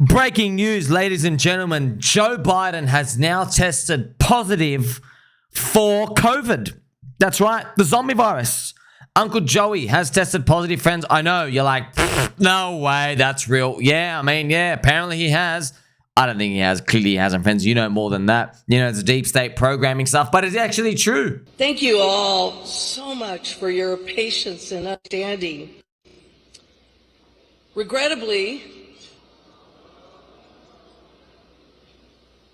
Breaking news, ladies and gentlemen. Joe Biden has now tested positive for COVID. That's right, the zombie virus. Uncle Joey has tested positive, friends. I know, you're like, no way, that's real. Yeah, I mean, yeah, apparently he has. I don't think he has. Clearly he hasn't, friends. You know more than that. You know, it's deep state programming stuff, but it's actually true. Thank you all so much for your patience and understanding. Regrettably,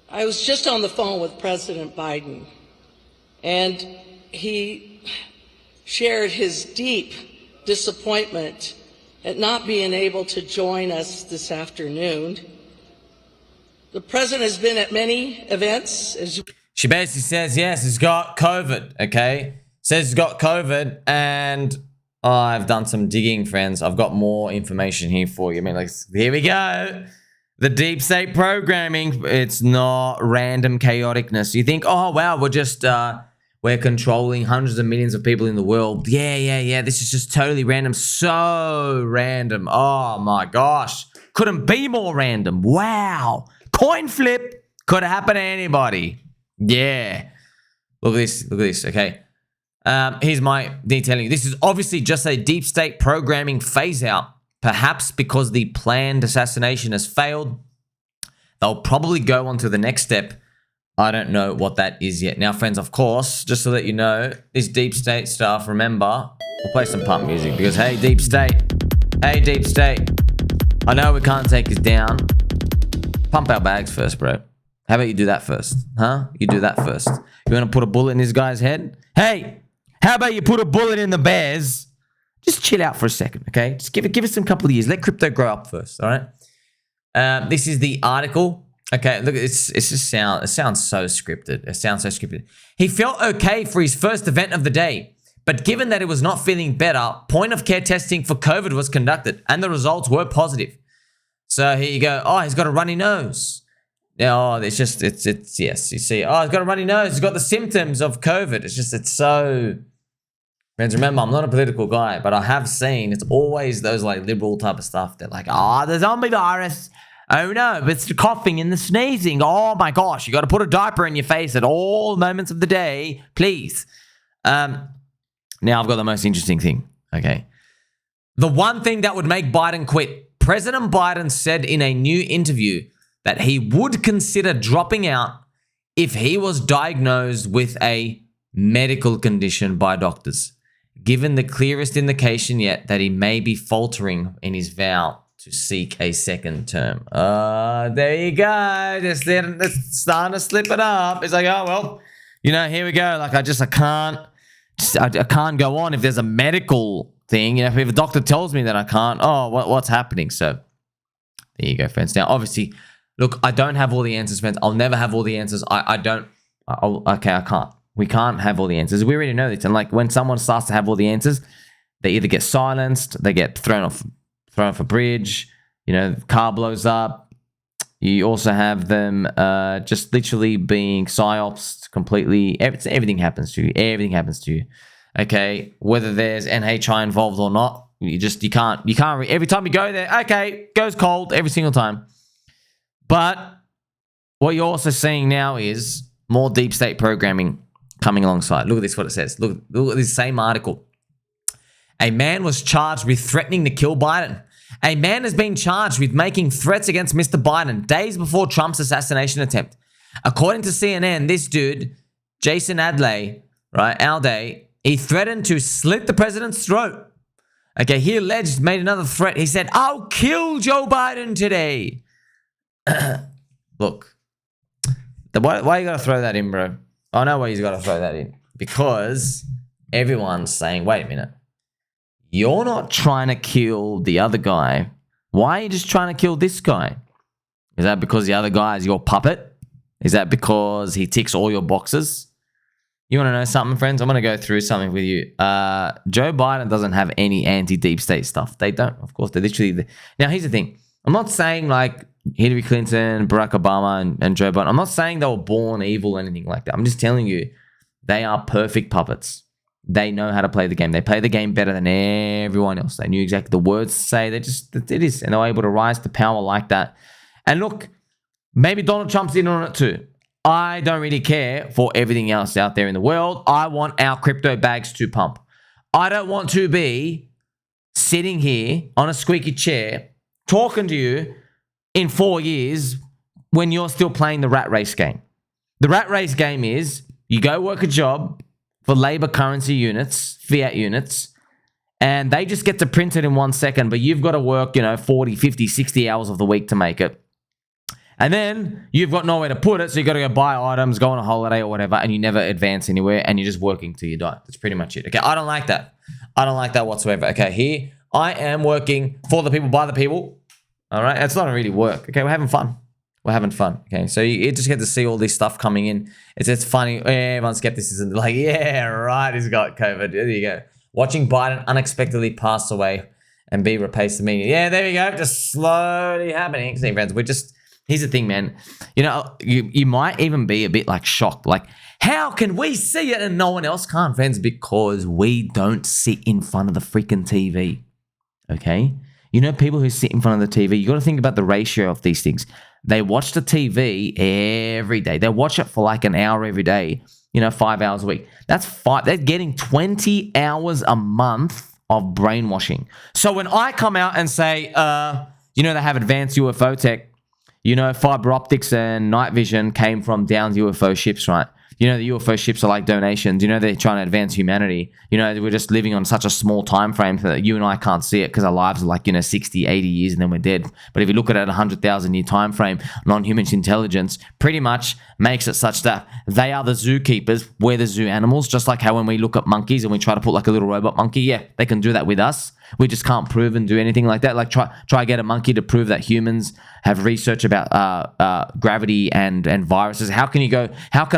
I was just on the phone with President Biden, and he shared his deep disappointment at not being able to join us this afternoon. The president has been at many events. She basically says, yes, he's got COVID, okay? Says he's got COVID, and I've done some digging, friends. I've got more information here for you. I mean, like, here we go. The deep state programming, it's not random chaoticness. You think, oh, wow, we're controlling hundreds of millions of people in the world. Yeah. This is just totally random. So random. Oh, my gosh. Couldn't be more random. Wow. Coin flip. Could have happened to anybody. Yeah. Look at this. Okay. Here's my detailing. This is obviously just a deep state programming phase out. Perhaps because the planned assassination has failed, they'll probably go on to the next step. I don't know what that is yet. Now, friends, of course, just to let you know, this deep state stuff, remember, we'll play some pump music because, hey, deep state. Hey, deep state. I know we can't take this down. Pump our bags first, bro. How about you do that first? Huh? You do that first. You want to put a bullet in this guy's head? Hey, how about you put a bullet in the bears? Just chill out for a second, okay? Just give it some couple of years. Let crypto grow up first, all right? This is the article. Okay, look, it sounds so scripted. It sounds so scripted. He felt okay for his first event of the day, but given that it was not feeling better, point-of-care testing for COVID was conducted, and the results were positive. So here you go. Oh, he's got a runny nose. Oh, it's yes. You see, oh, he's got a runny nose. He's got the symptoms of COVID. It's so... Friends, remember, I'm not a political guy, but I have seen it's always those like liberal type of stuff. They're like, oh, the zombie virus. Oh no, it's the coughing and the sneezing. Oh my gosh, you got to put a diaper in your face at all moments of the day, please. Now I've got the most interesting thing, okay? The one thing that would make Biden quit. President Biden said in a new interview that he would consider dropping out if he was diagnosed with a medical condition by doctors, given the clearest indication yet that he may be faltering in his vow to seek a second term. There you go. It's starting to slip it up. It's like, oh, well, you know, here we go. Like, I can't go on if there's a medical thing. You know, if a doctor tells me that I can't, what's happening? So there you go, friends. Now, obviously, look, I don't have all the answers, friends. I'll never have all the answers. I can't. We can't have all the answers. We already know this. And like when someone starts to have all the answers, they either get silenced, they get thrown off a bridge, you know, car blows up. You also have them just literally being psyops completely. Everything happens to you. Everything happens to you. Okay, whether there's NHI involved or not, you can't. Every time you go there, okay, goes cold every single time. But what you're also seeing now is more deep state programming coming alongside. Look at this, what it says. Look at this same article. A man was charged with threatening to kill Biden. A man has been charged with making threats against Mr. Biden days before Trump's assassination attempt. According to CNN, this dude, Jason Alday, he threatened to slit the president's throat. Okay, he made another threat. He said, I'll kill Joe Biden today. Look, why you gotta throw that in, bro? I know why he's got to throw that in. Because everyone's saying, wait a minute. You're not trying to kill the other guy. Why are you just trying to kill this guy? Is that because the other guy is your puppet? Is that because he ticks all your boxes? You want to know something, friends? I'm going to go through something with you. Joe Biden doesn't have any anti-deep state stuff. They don't. Of course, they're literally... Now, here's the thing. I'm not saying like Hillary Clinton, Barack Obama, and Joe Biden. I'm not saying they were born evil or anything like that. I'm just telling you, they are perfect puppets. They know how to play the game. They play the game better than everyone else. They knew exactly the words to say. It is. And they were able to rise to power like that. And look, maybe Donald Trump's in on it too. I don't really care for everything else out there in the world. I want our crypto bags to pump. I don't want to be sitting here on a squeaky chair talking to you in 4 years when you're still playing the rat race game. The rat race game is you go work a job for labor currency units, fiat units, and they just get to print it in 1 second, but you've got to work, 40, 50, 60 hours of the week to make it. And then you've got nowhere to put it, so you've got to go buy items, go on a holiday or whatever, and you never advance anywhere, and you're just working till you die. That's pretty much it. Okay, I don't like that. I don't like that whatsoever. Okay, here, I am working for the people, by the people. All right, it's not really work. Okay, we're having fun. We're having fun. Okay, so you just get to see all this stuff coming in. It's funny. Everyone's skepticism. Like, yeah, right, he's got COVID. There you go. Watching Biden unexpectedly pass away and be replaced the media. Yeah, there you go. Just slowly happening. See, friends, here's the thing, man. You might even be a bit like shocked. Like, how can we see it and no one else can't, friends? Because we don't sit in front of the freaking TV. Okay? People who sit in front of the TV, you got to think about the ratio of these things. They watch the TV every day. They watch it for like an hour every day, 5 hours a week. That's 5. They're getting 20 hours a month of brainwashing. So when I come out and say, they have advanced UFO tech, fiber optics and night vision came from downed UFO ships, right? The UFO ships are like donations. They're trying to advance humanity. We're just living on such a small time frame that you and I can't see it because our lives are like, 60, 80 years and then we're dead. But if you look at it at a 100,000 year time frame, non-human intelligence pretty much makes it such that they are the zookeepers. We're the zoo animals. Just like how when we look at monkeys and we try to put like a little robot monkey, yeah, they can do that with us. We just can't prove and do anything like that. Like try get a monkey to prove that humans have research about gravity and viruses. How can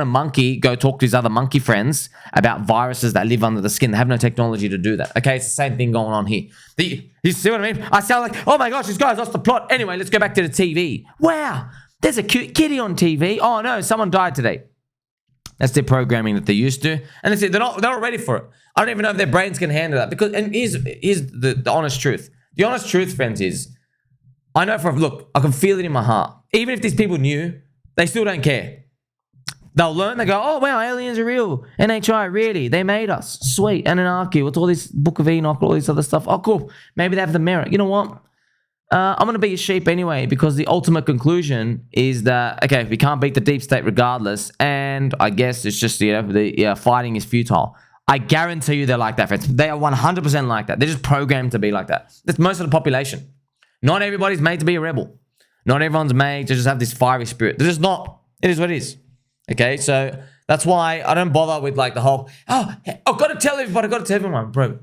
a monkey go talk to his other monkey friends about viruses that live under the skin? They have no technology to do that. Okay, it's the same thing going on here. You see what I mean? I sound like, oh my gosh, this guy's lost the plot. Anyway, let's go back to the TV. Wow, there's a cute kitty on TV. Oh no, someone died today. That's their programming that they used to. And they're not ready for it. I don't even know if their brains can handle that. And here's the honest truth. The honest truth, friends, is I know look, I can feel it in my heart. Even if these people knew, they still don't care. They'll learn, they go, oh wow, aliens are real. NHI, really? They made us. Sweet. Anunnaki, with all this Book of Enoch, all this other stuff. Oh, cool. Maybe they have the merit. You know what? I'm going to be a sheep anyway, because the ultimate conclusion is that, okay, we can't beat the deep state regardless, and I guess it's just, fighting is futile. I guarantee you they're like that, friends. They are 100% like that. They're just programmed to be like that. That's most of the population. Not everybody's made to be a rebel. Not everyone's made to just have this fiery spirit. They're just not. It is what it is. Okay, so that's why I don't bother with like the whole, I've got to tell everybody, I've got to tell everyone. Bro,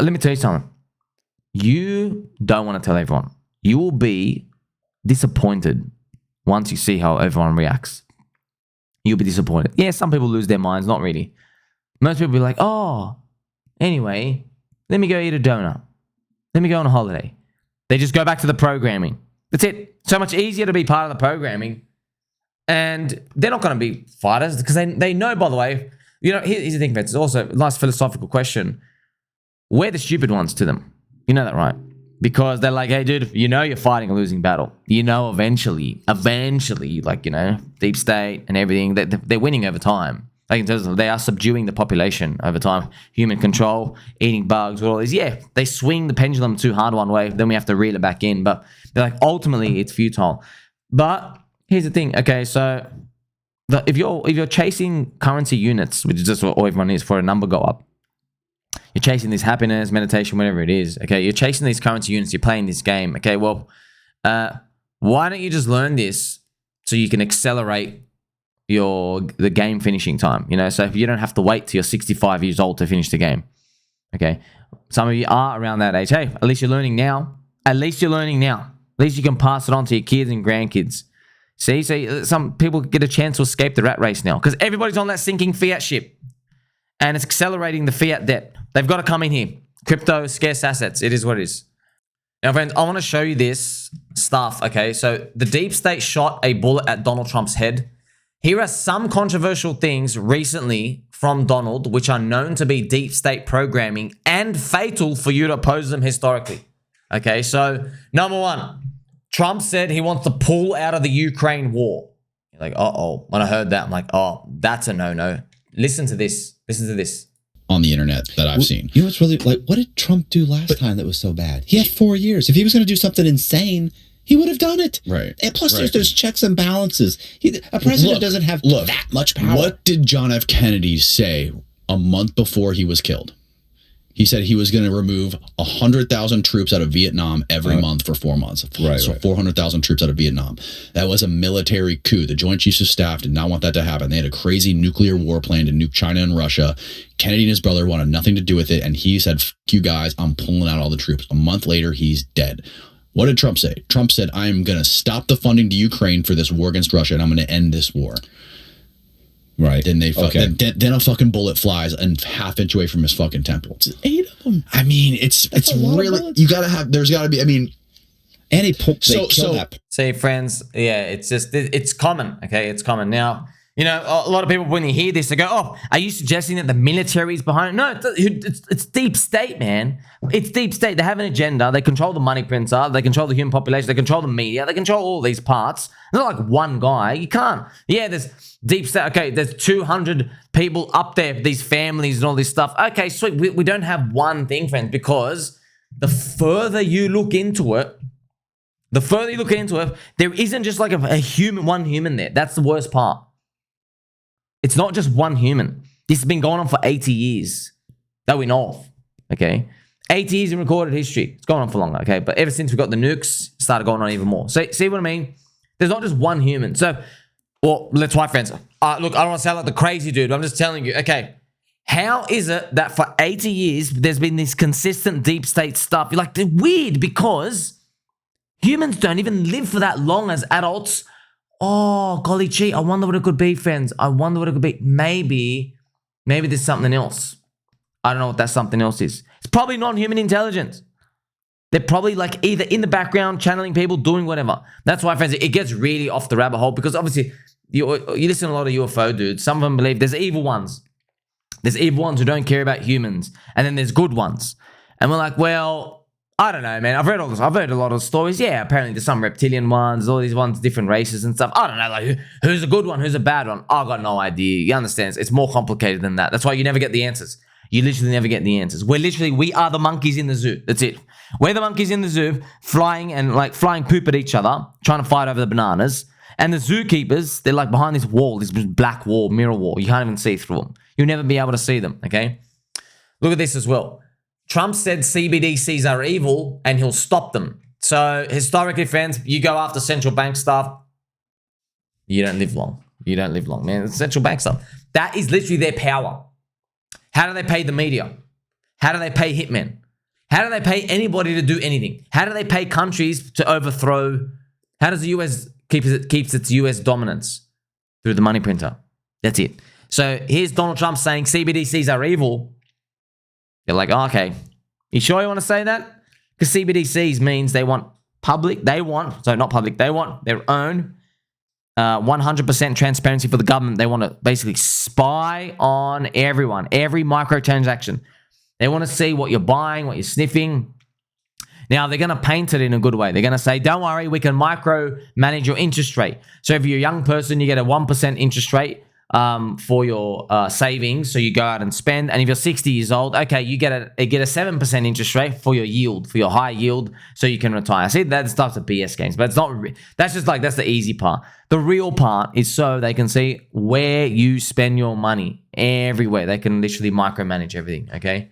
let me tell you something. You don't want to tell everyone. You will be disappointed once you see how everyone reacts. You'll be disappointed. Yeah, some people lose their minds. Not really. Most people be like, oh, anyway, let me go eat a donut. Let me go on a holiday. They just go back to the programming. That's it. So much easier to be part of the programming. And they're not going to be fighters because they know, by the way, here's the thing, friends. It's also a nice philosophical question. We're the stupid ones to them. You know that, right? Because they're like, hey, dude, you're fighting a losing battle. Eventually, like, deep state and everything, they're winning over time. Like, in terms of, they are subduing the population over time. Human control, eating bugs, all these. Yeah, they swing the pendulum too hard one way, then we have to reel it back in. But they're like, ultimately, it's futile. But here's the thing. Okay, so if you're chasing currency units, which is just what all everyone is for a number go up, you're chasing this happiness, meditation, whatever it is. Okay, you're chasing these currency units. You're playing this game. Okay, well, why don't you just learn this so you can accelerate the game finishing time? So if you don't have to wait till you're 65 years old to finish the game. Okay, some of you are around that age. Hey, at least you're learning now. At least you're learning now. At least you can pass it on to your kids and grandkids. See, some people get a chance to escape the rat race now because everybody's on that sinking fiat ship, and it's accelerating the fiat debt. They've got to come in here. Crypto, scarce assets. It is what it is. Now, friends, I want to show you this stuff, okay? So the deep state shot a bullet at Donald Trump's head. Here are some controversial things recently from Donald, which are known to be deep state programming and fatal for you to oppose them historically. Okay, so number one, Trump said he wants to pull out of the Ukraine war. You're like, uh-oh. When I heard that, I'm like, oh, that's a no-no. Listen to this. Listen to this. On the internet that I've seen. You know what's really, like, what did Trump do last time that was so bad? He had 4 years. If he was going to do something insane, he would have done it. Right. And plus, there's checks and balances. A president doesn't have that much power. What did John F. Kennedy say a month before he was killed? He said he was going to remove 100,000 troops out of Vietnam every month for 4 months. So 400,000 troops out of Vietnam. That was a military coup. The Joint Chiefs of Staff did not want that to happen. They had a crazy nuclear war plan to nuke China and Russia. Kennedy and his brother wanted nothing to do with it. And he said, "F you guys, I'm pulling out all the troops." A month later, he's dead. What did Trump say? Trump said, "I am going to stop the funding to Ukraine for this war against Russia, and I'm going to end this war." Right. Then then a fucking bullet flies and half-inch away from his fucking temple. It's 8 of them. I mean, it's really, you gotta have. There's got to be. I mean, and he killed that. See, friends, yeah, it's just it's common. Okay, it's common now. You know, a lot of people, when you hear this, they go, "Oh, are you suggesting that the military is behind it?" No, it's deep state, man. It's deep state. They have an agenda. They control the money printer. They control the human population. They control the media. They control all these parts. It's not like one guy. You can't. Yeah, there's deep state. Okay, there's 200 people up there, these families and all this stuff. Okay, sweet. We don't have one thing, friends, because the further you look into it, there isn't just like one human there. That's the worst part. It's not just one human. This has been going on for 80 years that we know of, okay? 80 years in recorded history. It's going on for longer, okay? But ever since we got the nukes, it started going on even more. So, see what I mean? There's not just one human. So, well, that's why, friends. Look, I don't want to sound like the crazy dude. I'm just telling you, okay, how is it that for 80 years, there's been this consistent deep state stuff? You're like, they're weird because humans don't even live for that long as adults. Oh, golly gee, I wonder what it could be, friends. I wonder what it could be. Maybe there's something else. I don't know what that something else is. It's probably non-human intelligence. They're probably like either in the background, channeling people, doing whatever. That's why, friends, it gets really off the rabbit hole because obviously you listen to a lot of UFO dudes. Some of them believe there's evil ones. There's evil ones who don't care about humans. And then there's good ones. And we're like, well, I don't know, man. I've read all this. I've heard a lot of stories. Yeah, apparently there's some reptilian ones, all these ones, different races and stuff. I don't know, like who's a good one, who's a bad one. I got no idea. You understand? It's more complicated than that. That's why you never get the answers. You literally never get the answers. We are the monkeys in the zoo. That's it. We're the monkeys in the zoo, flying poop at each other, trying to fight over the bananas. And the zookeepers, they're like behind this wall, this black wall, mirror wall. You can't even see through them. You'll never be able to see them, okay? Look at this as well. Trump said CBDCs are evil and he'll stop them. So historically, friends, you go after central bank stuff, you don't live long. You don't live long, man. It's central bank stuff. That is literally their power. How do they pay the media? How do they pay hitmen? How do they pay anybody to do anything? How do they pay countries to overthrow? How does the US keeps its US dominance? Through the money printer. That's it. So here's Donald Trump saying CBDCs are evil. You're like, oh, okay. You sure you want to say that? Because CBDCs means they want their own 100% transparency for the government. They want to basically spy on everyone, every microtransaction. They want to see what you're buying, what you're sniffing. Now, they're going to paint it in a good way. They're going to say, don't worry, we can micro-manage your interest rate. So if you're a young person, you get a 1% interest rate for your savings, so you go out and spend. And if you're 60 years old, okay, you get a 7% interest rate for your yield, for your high yield, so you can retire. See, that stuff's a BS games, but it's not. That's just like, that's the easy part. The real part is so they can see where you spend your money everywhere. They can literally micromanage everything. Okay,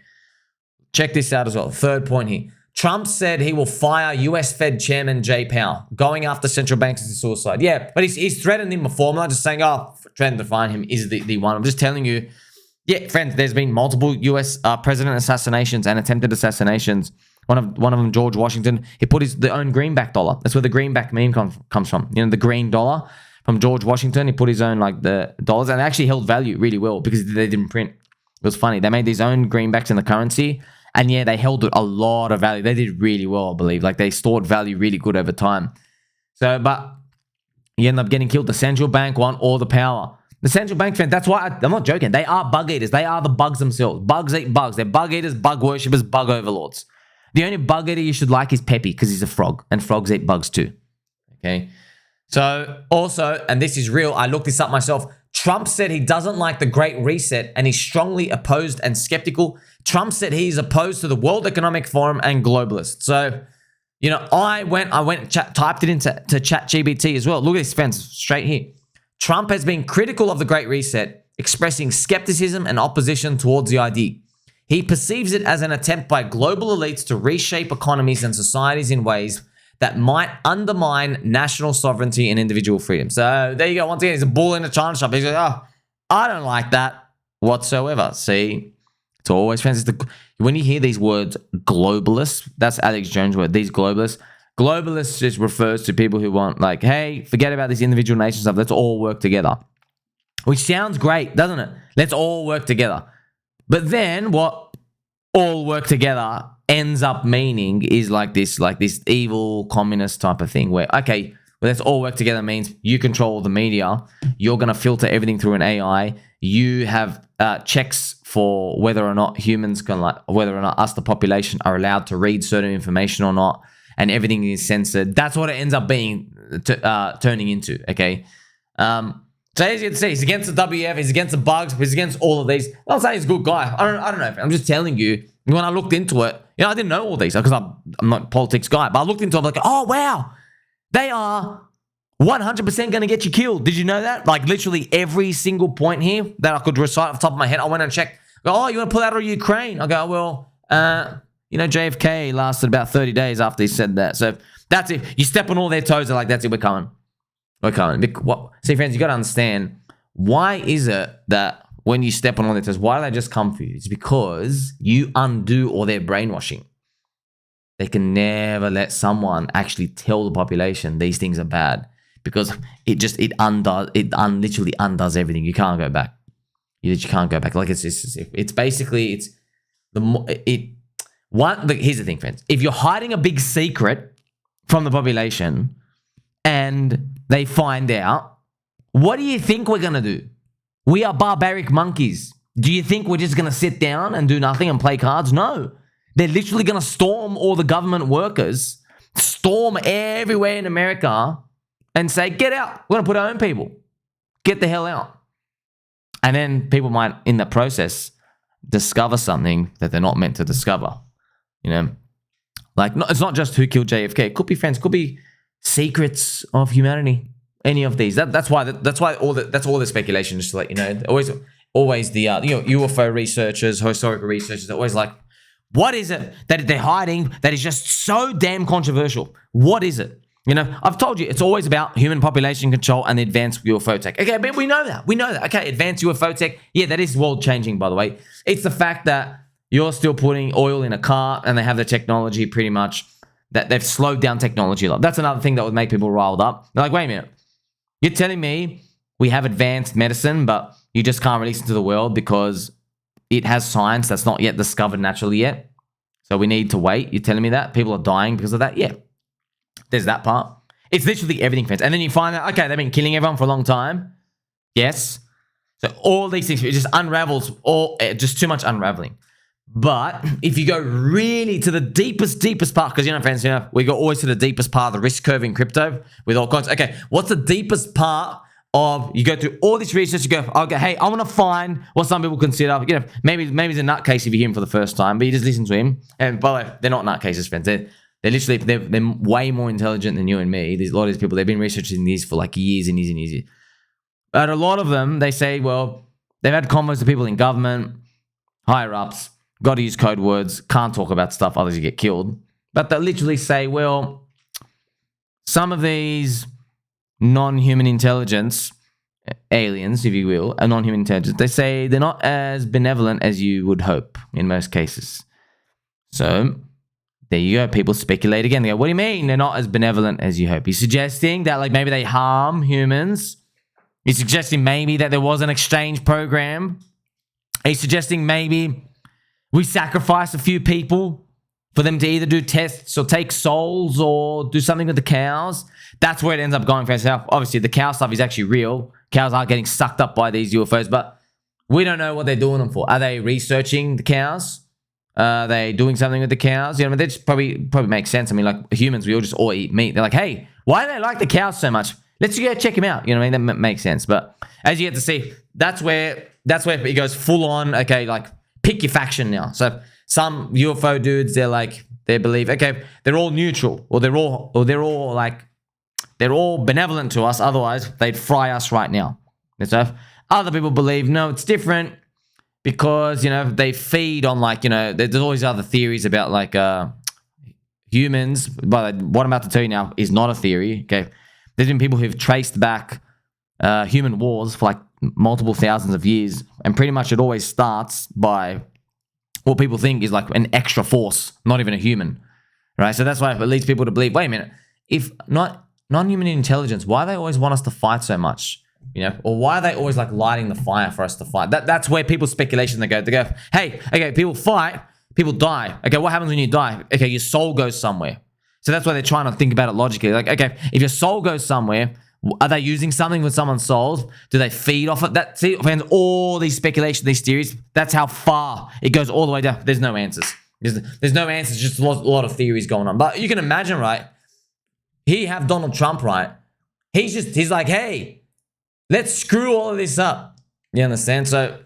check this out as well. Third point here. Trump said he will fire US Fed Chairman Powell. Going after central banks is a suicide. Yeah, but he's threatened him before. I'm not just saying, oh, threatened to fire him is the one. I'm just telling you, yeah, friends, there's been multiple US president assassinations and attempted assassinations. One of them, George Washington, he put the own greenback dollar. That's where the greenback meme comes from. You know, the green dollar from George Washington. He put his own, like, the dollars, and it actually held value really well because they didn't print. It was funny. They made these own greenbacks in the currency. And yeah, they held a lot of value. They did really well, I believe. Like, they stored value really good over time. So, but you end up getting killed. The central bank want all the power. The central bank, friend, that's why I'm not joking. They are bug eaters. They are the bugs themselves. Bugs eat bugs. They're bug eaters, bug worshippers, bug overlords. The only bug eater you should like is Peppy because he's a frog. And frogs eat bugs too. Okay. So also, and this is real, I looked this up myself. Trump said he doesn't like the Great Reset and he's strongly opposed and skeptical. Trump said he's opposed to the World Economic Forum and globalists. So, you know, I went typed it into ChatGPT as well. Look at this, friends, straight here. Trump has been critical of the Great Reset, expressing skepticism and opposition towards the idea. He perceives it as an attempt by global elites to reshape economies and societies in ways that might undermine national sovereignty and individual freedom. So there you go. Once again, he's a bull in a china shop. He's like, oh, I don't like that whatsoever. See, it's always, friends, when you hear these words, globalists, that's Alex Jones' word, these globalists. Globalists just refers to people who want, like, hey, forget about this individual nation stuff. Let's all work together. Which sounds great, doesn't it? Let's all work together. But then what all work together ends up meaning is like this evil communist type of thing where, okay, well, let's all work together means you control the media. You're going to filter everything through an AI. You have checks for whether or not humans can, like, whether or not us, the population, are allowed to read certain information or not. And everything is censored. That's what it ends up being, turning into, okay? So as you can see, he's against the WF, he's against the bugs, he's against all of these. I'm not saying he's a good guy. I don't know. I'm just telling you, when I looked into it, you know, I didn't know all these because I'm not a politics guy, but I looked into it, I'm like, oh, wow, they are 100% going to get you killed. Did you know that? Like, literally every single point here that I could recite off the top of my head, I went and checked. I go, oh, you want to pull out of Ukraine? I go, well, you know, JFK lasted about 30 days after he said that. So that's it. You step on all their toes, they're like, that's it, we're coming. We're coming. See, friends, you got to understand, why is it that when you step on all their toes, why do they just come for you? It's because you undo all their brainwashing. They can never let someone actually tell the population these things are bad, because it literally undoes everything. You can't go back. You can't go back. Like it's basically here's the thing, friends. If you're hiding a big secret from the population and they find out, what do you think we're going to do? We are barbaric monkeys. Do you think we're just going to sit down and do nothing and play cards? No. They're literally going to storm all the government workers, storm everywhere in America and say, get out. We're going to put our own people. Get the hell out. And then people might, in the process, discover something that they're not meant to discover. You know, like, it's not just who killed JFK. It could be, friends, could be secrets of humanity. Any of these. That's why all the speculation, just to let you know. Always the UFO researchers, historical researchers, always like, what is it that they're hiding that is just so damn controversial? What is it? You know, I've told you, it's always about human population control and advanced UFO tech. Okay, but we know that. Okay, advanced UFO tech. Yeah, that is world changing, by the way. It's the fact that you're still putting oil in a car and they have the technology pretty much, that they've slowed down technology a lot. That's another thing that would make people riled up. They're like, wait a minute. You're telling me we have advanced medicine, but you just can't release it to the world because it has science that's not yet discovered naturally yet. So we need to wait. You're telling me that? People are dying because of that? Yeah. There's that part. It's literally everything, friends. And then you find out, okay, they've been killing everyone for a long time. Yes. So all these things, it just unravels, just too much unraveling. But if you go really to the deepest part, because, you know, friends, you know, we go always to the deepest part of the risk curve in crypto with all kinds. Okay, what's the deepest part of, you go through all this research, you go, okay, hey, I want to find what some people consider, you know, maybe he's a nutcase if you hear him for the first time, but you just listen to him. And by the way, they're not nutcases, friends. They're literally, they're way more intelligent than you and me. There's a lot of these people, they've been researching these for like years and years and years. But a lot of them, they say, well, they've had convos with people in government, higher ups, got to use code words, can't talk about stuff, others you get killed. But they'll literally say, well, some of these non-human intelligence, aliens, if you will, a non-human intelligence, they say they're not as benevolent as you would hope in most cases. So there you go. People speculate again. They go, what do you mean they're not as benevolent as you hope? He's suggesting that, like, maybe they harm humans. He's suggesting maybe that there was an exchange program. He's suggesting maybe we sacrifice a few people for them to either do tests or take souls or do something with the cows. That's where it ends up going for itself. Obviously, the cow stuff is actually real. Cows are getting sucked up by these UFOs, but we don't know what they're doing them for. Are they researching the cows? Are they doing something with the cows? You know, that just probably makes sense. I mean, like humans, we all eat meat. They're like, hey, Why do they like the cows so much? Let's go check him out. You know what I mean? That makes sense. But as you get to see, that's where it goes full on. Okay, like pick your faction now. So some UFO dudes, they believe, okay, they're all neutral, or they're all benevolent to us. Otherwise, they'd fry us right now. And so other people believe, no, it's different because, you know, they feed on there's always other theories about humans. But what I'm about to tell you now is not a theory. Okay. There's been people who've traced back human wars for multiple thousands of years, and pretty much it always starts by what people think is an extra force, not even a human, right? So that's why it leads people to believe, wait a minute, if not non-human intelligence, why do they always want us to fight so much? You know, or why are they always lighting the fire for us to fight? That's where people's speculation, they go, hey, okay, people fight, people die. Okay, what happens when you die? Okay, your soul goes somewhere. So that's why they're trying to think about it logically. Okay, if your soul goes somewhere, are they using something with someone's souls? Do they feed off it? See, friends, all these speculations, these theories, that's how far it goes all the way down. There's no answers. There's no answers, just a lot of theories going on. But you can imagine, right? He have Donald Trump, right? He's like, hey, let's screw all of this up. You understand? So,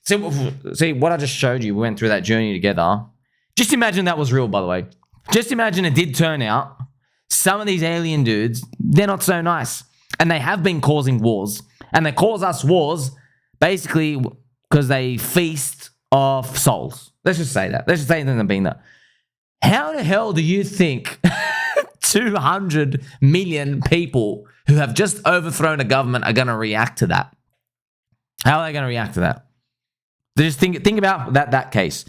see what I just showed you, we went through that journey together. Just imagine that was real, by the way. Just imagine it did turn out. Some of these alien dudes, they're not so nice. And they have been causing wars. And they cause us wars basically because they feast off souls. Let's just say that. Let's just say them being that. How the hell do you think 200 million people who have just overthrown a government are going to react to that? How are they going to react to that? Just think about that case.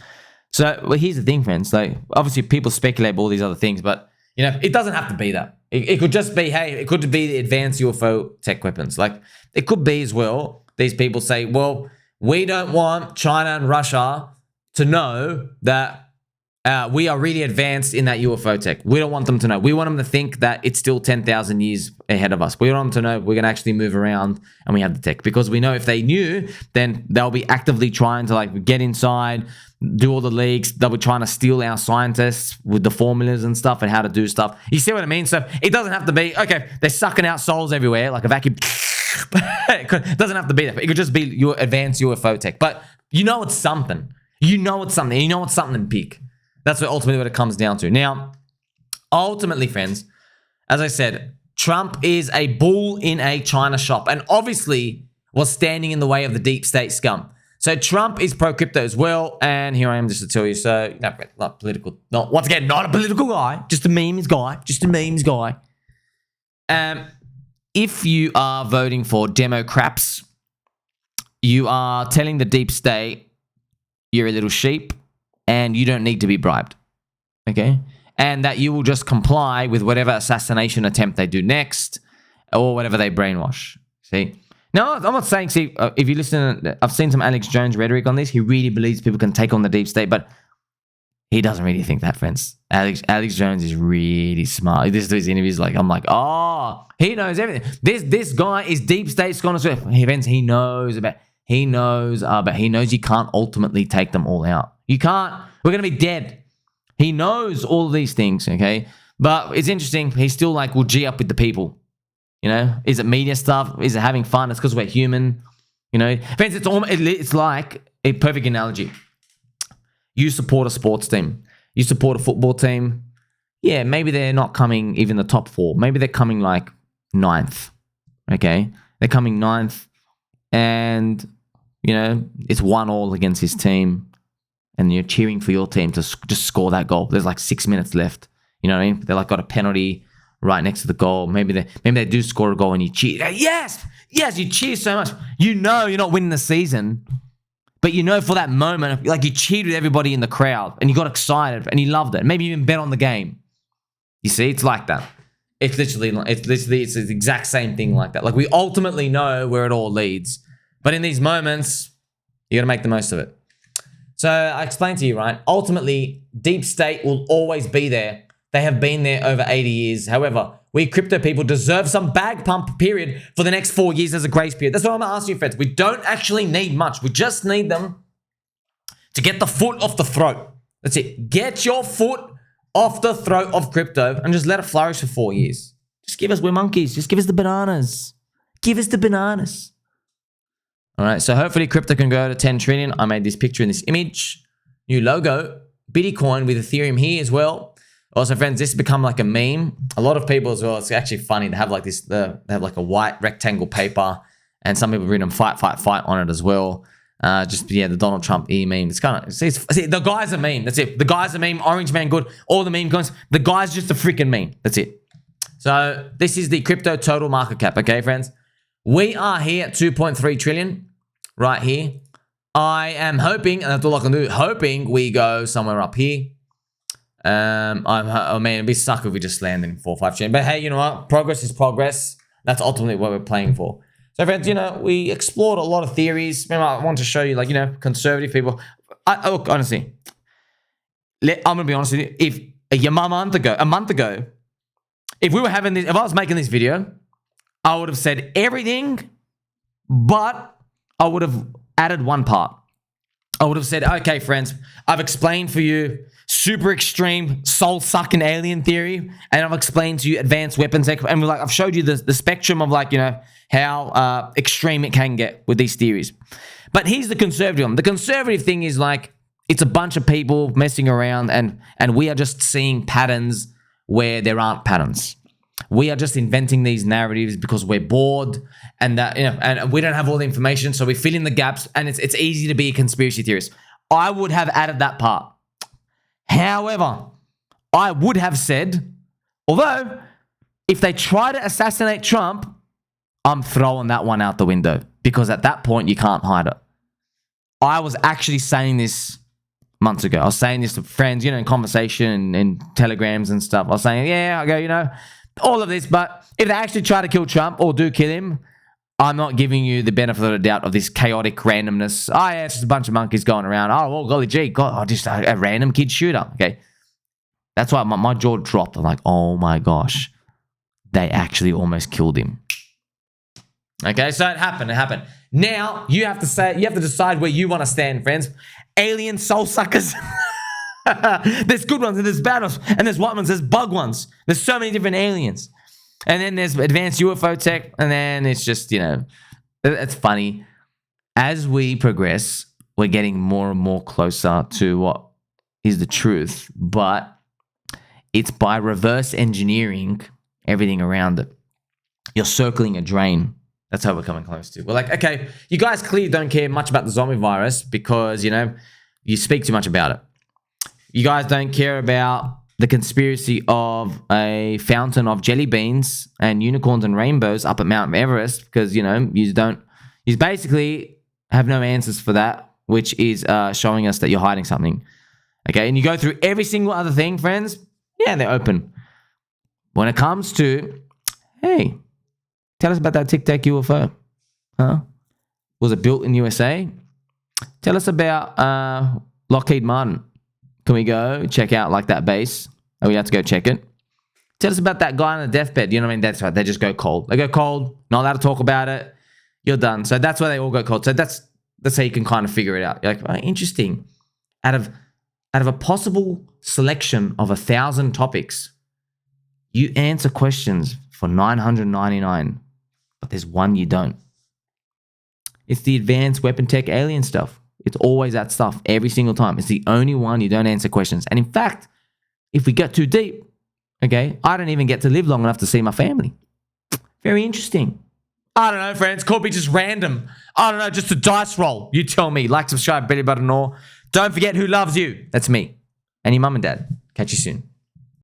So here's the thing, friends. Obviously, people speculate about all these other things, but it doesn't have to be that. It could just be, hey, it could be the advanced UFO tech weapons. It could be as well, these people say, well, we don't want China and Russia to know that we are really advanced in that UFO tech. We don't want them to know. We want them to think that it's still 10,000 years ahead of us. We want them to know we're going to actually move around and we have the tech. Because we know if they knew, then they'll be actively trying to get inside, do all the leaks. They'll be trying to steal our scientists with the formulas and stuff and how to do stuff. You see what I mean? So it doesn't have to be, okay, they're sucking out souls everywhere like a vacuum. It doesn't have to be that. It could just be your advanced UFO tech. But it's something. You know it's something big. That's ultimately what it comes down to. Now, ultimately, friends, as I said, Trump is a bull in a china shop and obviously was standing in the way of the deep state scum. So Trump is pro-crypto as well, and here I am just to tell you. So, not political. Once again, not a political guy, just a memes guy. If you are voting for Democrats, you are telling the deep state you're a little sheep, and you don't need to be bribed, okay? And that you will just comply with whatever assassination attempt they do next or whatever they brainwash, see? No, I'm not saying, if you listen, I've seen some Alex Jones rhetoric on this. He really believes people can take on the deep state, but he doesn't really think that, friends. Alex Jones is really smart. This is his interviews, I'm like, oh, he knows everything. This guy is deep state scholar. Friends, he knows, but he knows you can't ultimately take them all out. You can't. We're going to be dead. He knows all of these things, okay? But it's interesting. He's still will G up with the people. Is it media stuff? Is it having fun? It's because we're human. Friends, it's like a perfect analogy. You support a sports team. You support a football team. Yeah, maybe they're not coming even the top 4. Maybe they're coming 9th, okay? They're coming 9th and, it's 1-1 against his team. And you're cheering for your team to just score that goal. There's 6 minutes left. You know what I mean? They're got a penalty right next to the goal. Maybe they do score a goal and you cheer. Yes, you cheer so much. You're not winning the season, but for that moment, you cheered with everybody in the crowd and you got excited and you loved it. Maybe you even bet on the game. You see, it's like that. It's the exact same thing like that. We ultimately know where it all leads, but in these moments, you got to make the most of it. So I explained to you, right? Ultimately, deep state will always be there. They have been there over 80 years. However, we crypto people deserve some bag pump period for the next 4 years as a grace period. That's what I'm going to ask you, friends. We don't actually need much. We just need them to get the foot off the throat. That's it. Get your foot off the throat of crypto and just let it flourish for 4 years. Just give us, we're monkeys. Just give us the bananas. Give us the bananas. All right, so hopefully crypto can go to 10 trillion. I made this picture in this image. New logo, Bitcoin with Ethereum here as well. Also, friends, this has become like a meme. A lot of people as well, it's actually funny. They have like this, they have like a white rectangle paper and some people have written fight, fight, fight on it as well. The Donald Trump meme. It's kind of, see, the guy's a meme. That's it. The guy's a meme. Orange man good. All the meme coins. The guy's just a freaking meme. That's it. So this is the crypto total market cap. Okay, friends. We are here at 2.3 trillion right here. I am hoping, and that's all I can do, hoping we go somewhere up here. I mean, it'd be suck if we just land in 4 or 5 trillion. But hey, you know what? Progress is progress. That's ultimately what we're playing for. So friends, you know, we explored a lot of theories. Remember, I want to show you, like, you know, conservative people. Look, honestly, I'm going to be honest with you. If a month ago, if we were having this, if I was making this video, I would have said everything, but I would have added one part. I would have said, okay, friends, I've explained for you super extreme soul-sucking alien theory, and I've explained to you advanced weapons, and I've showed you the spectrum of, like, you know, how extreme it can get with these theories. But here's the conservative one. The conservative thing is, like, it's a bunch of people messing around, and we are just seeing patterns where there aren't patterns. We are just inventing these narratives because we're bored, and that, you know, and we don't have all the information, so we fill in the gaps, and it's easy to be a conspiracy theorist. I would have added that part. However, I would have said, although if they try to assassinate Trump, I'm throwing that one out the window, because at that point you can't hide it. I was actually saying this months ago. I was saying this to friends, you know, in conversation and telegrams and stuff. I was saying, yeah, I go, you know, all of this, but if they actually try to kill Trump or do kill him, I'm not giving you the benefit of the doubt of this chaotic randomness. Oh, yeah, it's just a bunch of monkeys going around. Oh, well, golly gee, God, just a random kid shooter. Okay. That's why my jaw dropped. I'm like, oh my gosh, they actually almost killed him. Okay, so it happened. Now you have to decide where you want to stand, friends. Alien soul suckers. There's good ones and there's bad ones, and there's white ones, there's bug ones. There's so many different aliens. And then there's advanced UFO tech, and then it's just, you know, it's funny. As we progress, we're getting more and more closer to what is the truth, but it's by reverse engineering everything around it. You're circling a drain. That's how we're coming close to. We're like, okay, you guys clearly don't care much about the zombie virus because, you know, you speak too much about it. You guys don't care about the conspiracy of a fountain of jelly beans and unicorns and rainbows up at Mount Everest because, you know, you basically have no answers for that, which is showing us that you're hiding something. Okay, and you go through every single other thing, friends. Yeah, they're open. When it comes to, hey, tell us about that Tic Tac UFO. Huh? Was it built in USA? Tell us about Lockheed Martin. Can we go check out like that base? And we have to go check it. Tell us about that guy on the deathbed. You know what I mean? That's right. They just go cold. They go cold. Not allowed to talk about it. You're done. So that's why they all go cold. So that's how you can kind of figure it out. You're like, oh, interesting. Out of a possible selection of 1,000 topics, you answer questions for 999, but there's one you don't. It's the advanced weapon tech alien stuff. It's always that stuff every single time. It's the only one you don't answer questions. And in fact, if we get too deep, okay, I don't even get to live long enough to see my family. Very interesting. I don't know, friends. Could be just random. I don't know, just a dice roll. You tell me. Like, subscribe, belly button, or don't forget who loves you. That's me. And your mum and dad. Catch you soon.